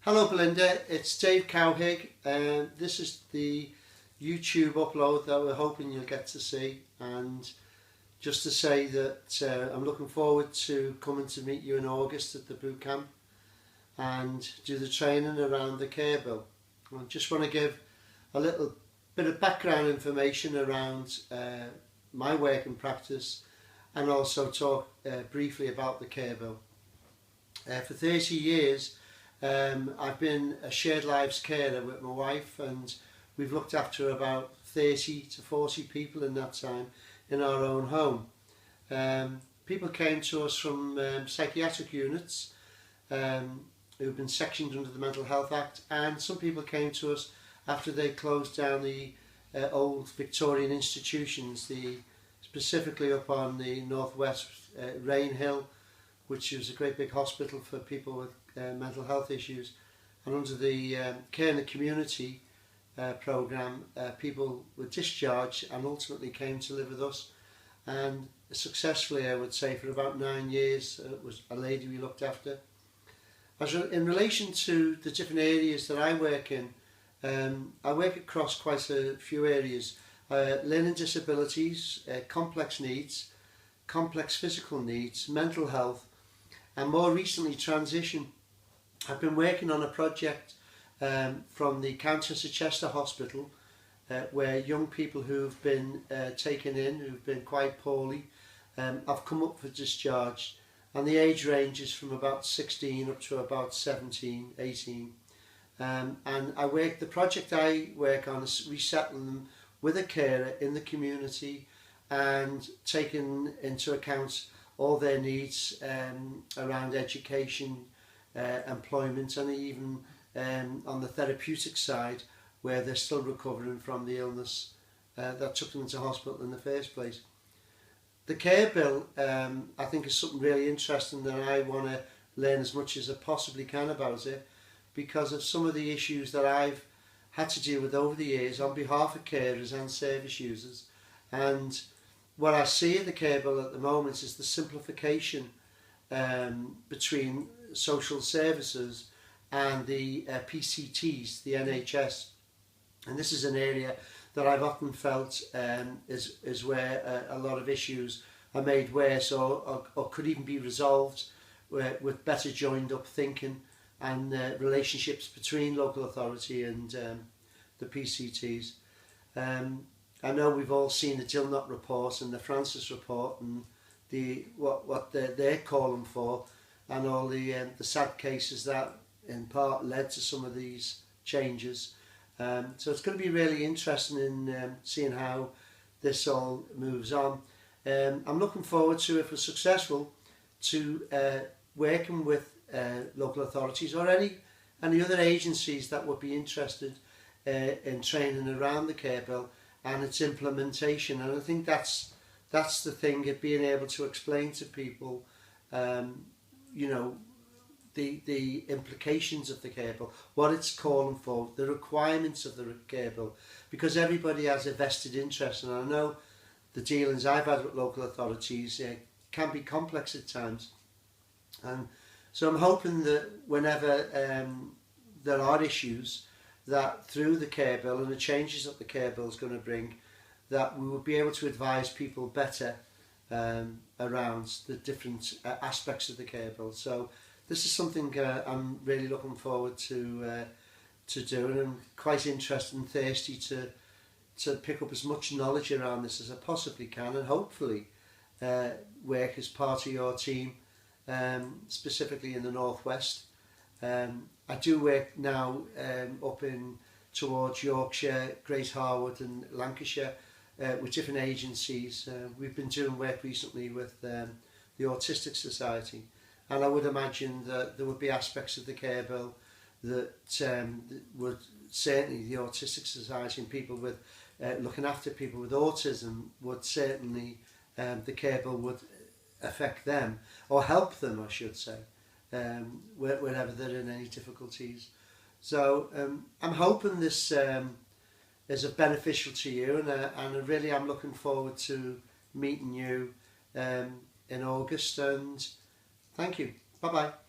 Hello Belinda, it's Dave Cowhig and this is the YouTube upload that we're hoping you'll get to see, and just to say that I'm looking forward to coming to meet you in August at the Bootcamp and do the training around the care bill. I just want to give a little bit of background information around my work and practice, and also talk briefly about the care bill. For 30 years I've been a shared lives carer with my wife, and we've looked after about 30 to 40 people in that time in our own home. People came to us from psychiatric units who've been sectioned under the Mental Health Act, and some people came to us after they closed down the old Victorian institutions, specifically up on the northwest Rainhill, which was a great big hospital for people with mental health issues. And under the Care in the Community programme, people were discharged and ultimately came to live with us, and successfully, I would say, for about 9 years. It was a lady we looked after. In relation to the different areas that I work in, I work across quite a few areas: learning disabilities, complex needs, complex physical needs, mental health, and more recently transition. I've been working on a project from the Countess of Chester Hospital where young people who've been taken in, who've been quite poorly, have come up for discharge, and the age ranges from about 16 up to about 17, 18. And the project I work on is resettling them with a carer in the community and taking into account all their needs around education, employment, and even on the therapeutic side, where they're still recovering from the illness that took them into hospital in the first place. The care bill, I think, is something really interesting that I want to learn as much as I possibly can about it, because of some of the issues that I've had to deal with over the years on behalf of carers and service users. And what I see in the care bill at the moment is the simplification between social services and the PCTs, the NHS. And this is an area that I've often felt is where a lot of issues are made worse, or could even be resolved with better joined up thinking and relationships between local authority and the PCTs. I know we've all seen the Dilnot report and the Francis report and what they're calling for, and all the sad cases that in part led to some of these changes. So it's going to be really interesting in seeing how this all moves on. I'm looking forward to, if we're successful, to working with local authorities or any other agencies that would be interested in training around the care bill and its implementation. And I think that's the thing, of being able to explain to people the implications of the care bill, what it's calling for, the requirements of the care bill, because everybody has a vested interest. And I know the dealings I've had with local authorities can be complex at times, and so I'm hoping that whenever there are issues, that through the care bill and the changes that the care bill is going to bring, that we will be able to advise people better around the different aspects of the care bill. So this is something I'm really looking forward to doing. I'm quite interested and thirsty to pick up as much knowledge around this as I possibly can, and hopefully work as part of your team, specifically in the northwest. I do work now up towards Yorkshire, Great Harwood and Lancashire with different agencies. We've been doing work recently with the Autistic Society, and I would imagine that there would be aspects of the care bill that would certainly, the Autistic Society and people with looking after people with autism, would certainly, the care bill would affect them, or help them I should say, wherever they're in any difficulties. So I'm hoping this is beneficial to you, and really I'm looking forward to meeting you in August, and thank you. Bye bye.